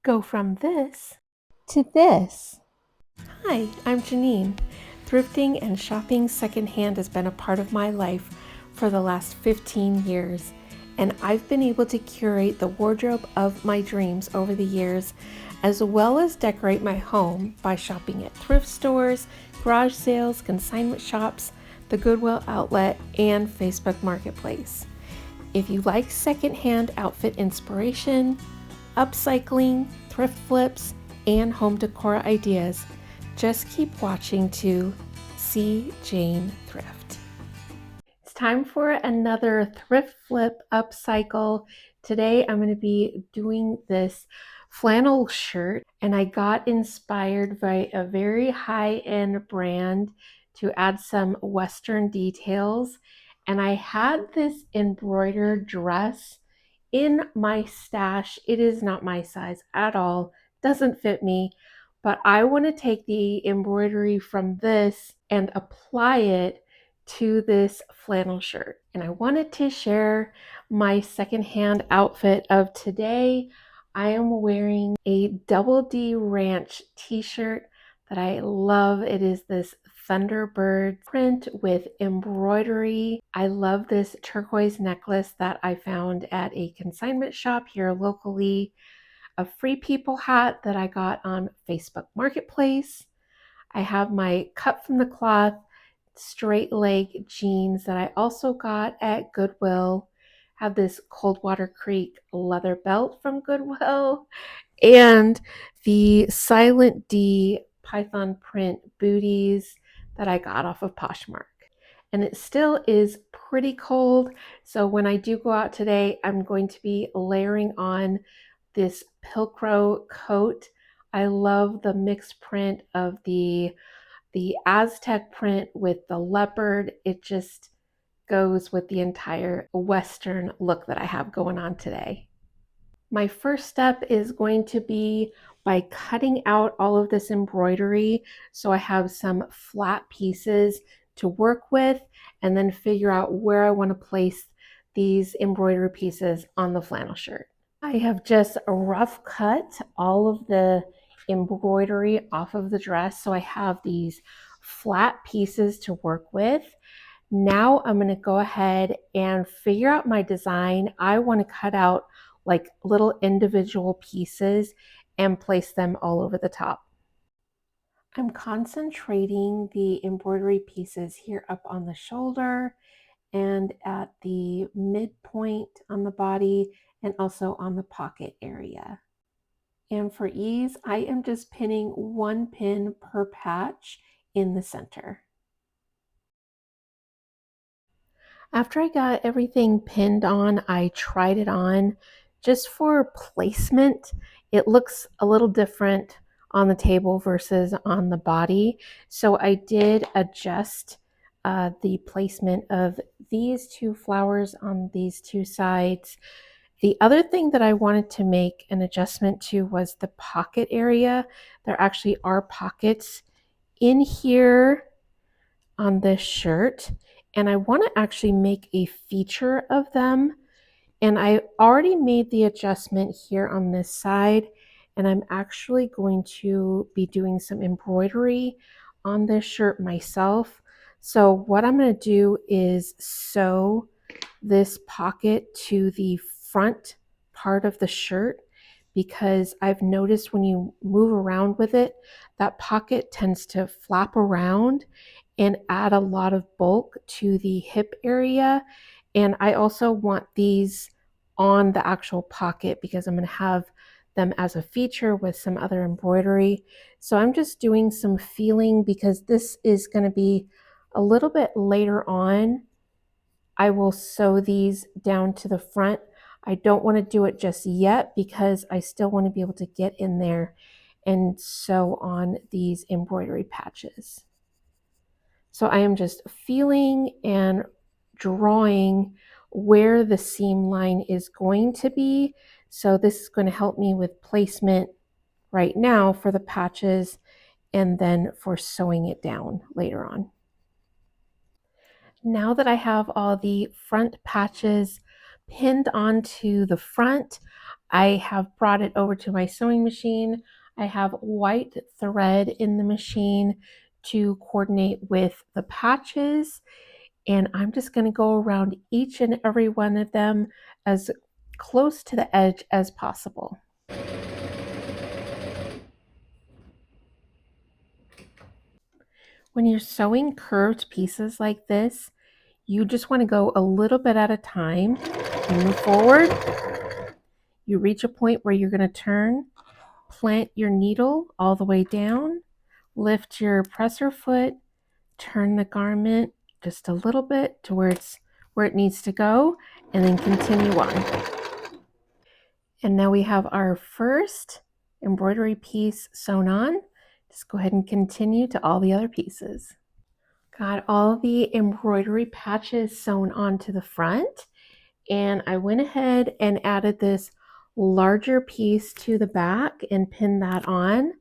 Go from this to this. Hi, I'm Janine. Thrifting and shopping secondhand has been a part of my life for the last 15 years, and I've been able to curate the wardrobe of my dreams over the years, as well as decorate my home by shopping at thrift stores, garage sales, consignment shops, the Goodwill outlet, and Facebook Marketplace. If you like secondhand outfit inspiration, upcycling, thrift flips, and home decor ideas, just keep watching to see Jane Thrift. It's time for another thrift flip upcycle. Today I'm going to be doing this flannel shirt, and I got inspired by a very high-end brand to add some Western details. And I had this embroidered dress in my stash. It is not my size at all, doesn't fit me, but I want to take the embroidery from this and apply it to this flannel shirt. And I wanted to share my secondhand outfit of today. I am wearing a Double D Ranch t-shirt that I love. It is this Thunderbird print with embroidery. I love this turquoise necklace that I found at a consignment shop here locally. A Free People hat that I got on Facebook Marketplace. I have my cut from the cloth straight leg jeans that I also got at Goodwill. I have this Coldwater Creek leather belt from Goodwill, and the Silent D Python print booties that I got off of Poshmark. And it still is pretty cold, so when I do go out today, I'm going to be layering on this Pilcrow coat. I love the mixed print of the Aztec print with the leopard. It just goes with the entire Western look that I have going on today. My first step is going to be by cutting out all of this embroidery so I have some flat pieces to work with, and then figure out where I want to place these embroidery pieces on the flannel shirt. I have just rough cut all of the embroidery off of the dress, so I have these flat pieces to work with. Now I'm going to go ahead and figure out my design. I want to cut out like little individual pieces and place them all over the top. I'm concentrating the embroidery pieces here up on the shoulder and at the midpoint on the body, and also on the pocket area. And for ease, I am just pinning one pin per patch in the center. After I got everything pinned on, I tried it on just for placement. It looks a little different on the table versus on the body. So I did adjust the placement of these two flowers on these two sides. The other thing that I wanted to make an adjustment to was the pocket area. There actually are pockets in here on this shirt, and I want to actually make a feature of them. And I already made the adjustment here on this side, and I'm actually going to be doing some embroidery on this shirt myself. So what I'm going to do is sew this pocket to the front part of the shirt, because I've noticed when you move around with it, that pocket tends to flap around and add a lot of bulk to the hip area. And I also want these on the actual pocket because I'm going to have them as a feature with some other embroidery. So I'm just doing some feeling because this is going to be a little bit later on. I will sew these down to the front. I don't want to do it just yet because I still want to be able to get in there and sew on these embroidery patches. So I am just feeling and drawing where the seam line is going to be. So this is going to help me with placement right now for the patches, and then for sewing it down later on. Now that I have all the front patches pinned onto the front, I have brought it over to my sewing machine. I have white thread in the machine to coordinate with the patches, and I'm just going to go around each and every one of them as close to the edge as possible. When you're sewing curved pieces like this, you just want to go a little bit at a time. You move forward, you reach a point where you're going to turn, plant your needle all the way down, lift your presser foot, turn the garment just a little bit to where it needs to go, and then continue on. And now we have our first embroidery piece sewn on. Just go ahead and continue to all the other pieces. Got all the embroidery patches sewn onto the front, and I went ahead and added this larger piece to the back and pinned that on.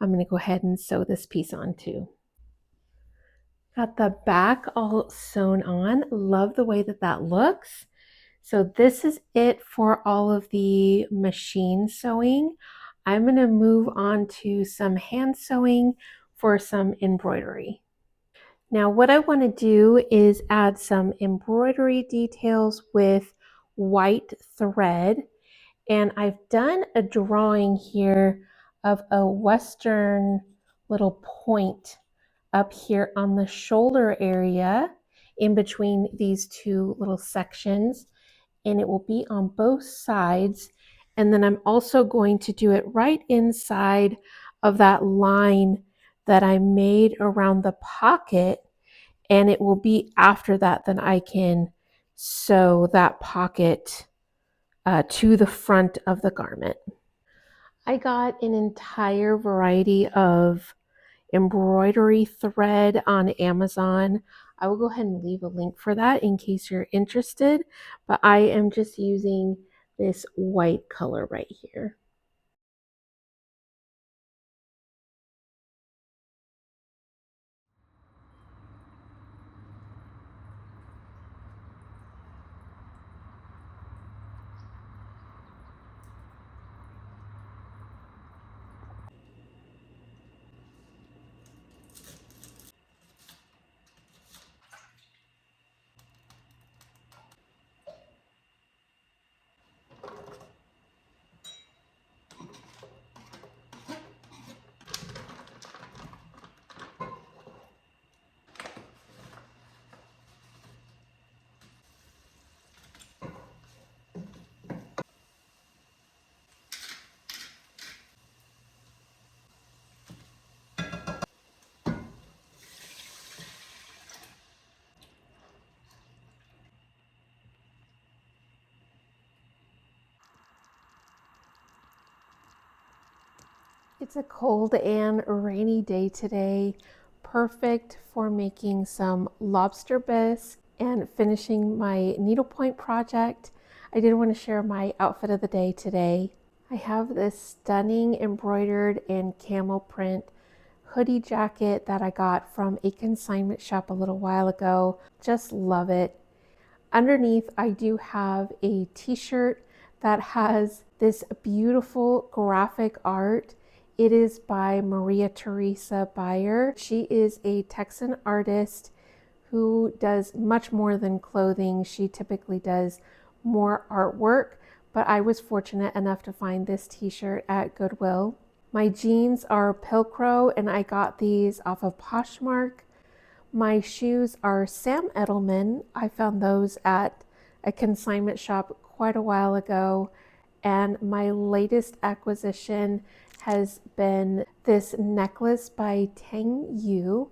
I'm going to go ahead and sew this piece on too. Got the back all sewn on. Love the way that that looks. So this is it for all of the machine sewing. I'm going to move on to some hand sewing for some embroidery. Now what I want to do is add some embroidery details with white thread, and I've done a drawing here of a western little point up here on the shoulder area in between these two little sections, and it will be on both sides. And then I'm also going to do it right inside of that line that I made around the pocket, and it will be after that that I can sew that pocket to the front of the garment. I got an entire variety of embroidery thread on Amazon. I will go ahead and leave a link for that in case you're interested, but I am just using this white color right here. It's a cold and rainy day today, perfect for making some lobster bisque and finishing my needlepoint project. I did want to share my outfit of the day today. I have this stunning embroidered and camel print hoodie jacket that I got from a consignment shop a little while ago. Just love it. Underneath, I do have a t-shirt that has this beautiful graphic art. It is by Maria Teresa Beyer. She is a Texan artist who does much more than clothing. She typically does more artwork, but I was fortunate enough to find this t-shirt at Goodwill. My jeans are Pilcro, and I got these off of Poshmark. My shoes are Sam Edelman. I found those at a consignment shop quite a while ago. And my latest acquisition has been this necklace by Tang Yu.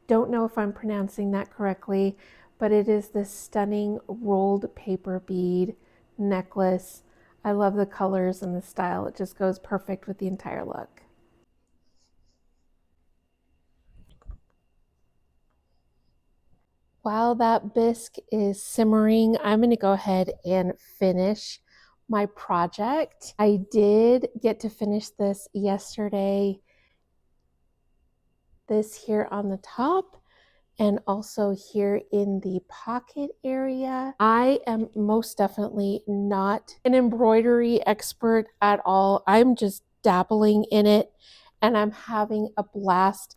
Don't know if I'm pronouncing that correctly, but it is this stunning rolled paper bead necklace. I love the colors and the style. It just goes perfect with the entire look. While that bisque is simmering, I'm going to go ahead and finish my project. I did get to finish this yesterday. This here on the top, and also here in the pocket area. I am most definitely not an embroidery expert at all. I'm just dabbling in it and I'm having a blast.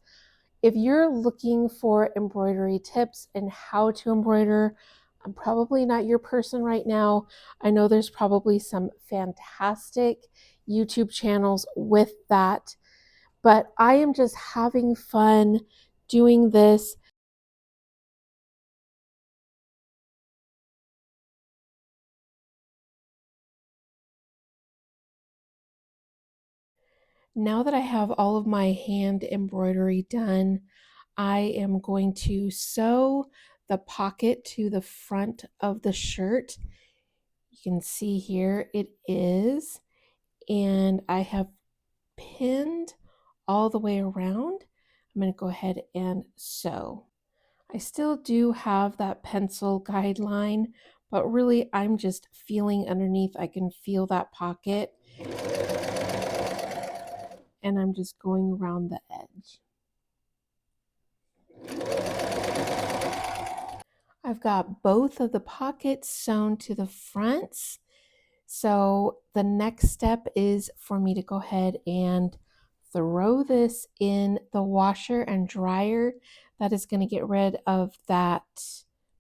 If you're looking for embroidery tips and how to embroider, I'm probably not your person right now. I know there's probably some fantastic YouTube channels with that, but I am just having fun doing this. Now that I have all of my hand embroidery done, I am going to sew the pocket to the front of the shirt. You can see here it is, and I have pinned all the way around. I'm going to go ahead and sew. I still do have that pencil guideline, but really I'm just feeling underneath. I can feel that pocket, and I'm just going around the edge. I've got both of the pockets sewn to the fronts. So the next step is for me to go ahead and throw this in the washer and dryer. That is going to get rid of that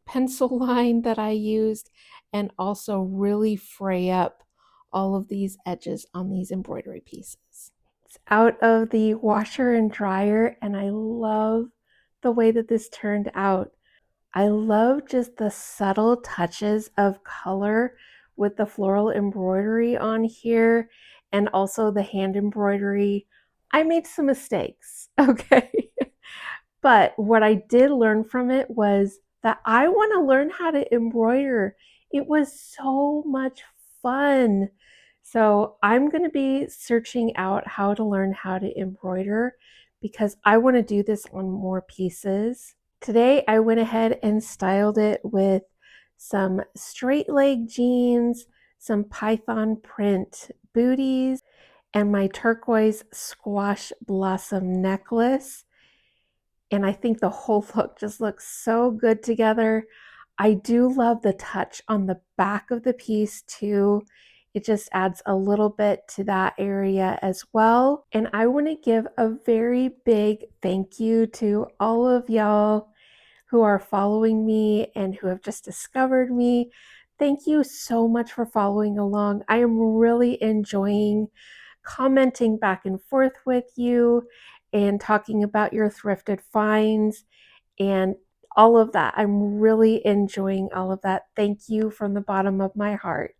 pencil line that I used and also really fray up all of these edges on these embroidery pieces. It's out of the washer and dryer, and I love the way that this turned out. I love just the subtle touches of color with the floral embroidery on here and also the hand embroidery. I made some mistakes, okay? But what I did learn from it was that I want to learn how to embroider. It was so much fun. So I'm going to be searching out how to learn how to embroider because I want to do this on more pieces. Today I went ahead and styled it with some straight leg jeans, some python print booties, and my turquoise squash blossom necklace. And I think the whole look just looks so good together. I do love the touch on the back of the piece too. It just adds a little bit to that area as well. And I want to give a very big thank you to all of y'all who are following me and who have just discovered me. Thank you so much for following along. I am really enjoying commenting back and forth with you and talking about your thrifted finds and all of that. I'm really enjoying all of that. Thank you from the bottom of my heart.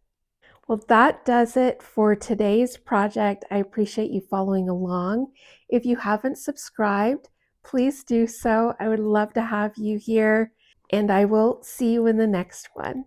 Well, that does it for today's project. I appreciate you following along. If you haven't subscribed, please do so. I would love to have you here, and I will see you in the next one.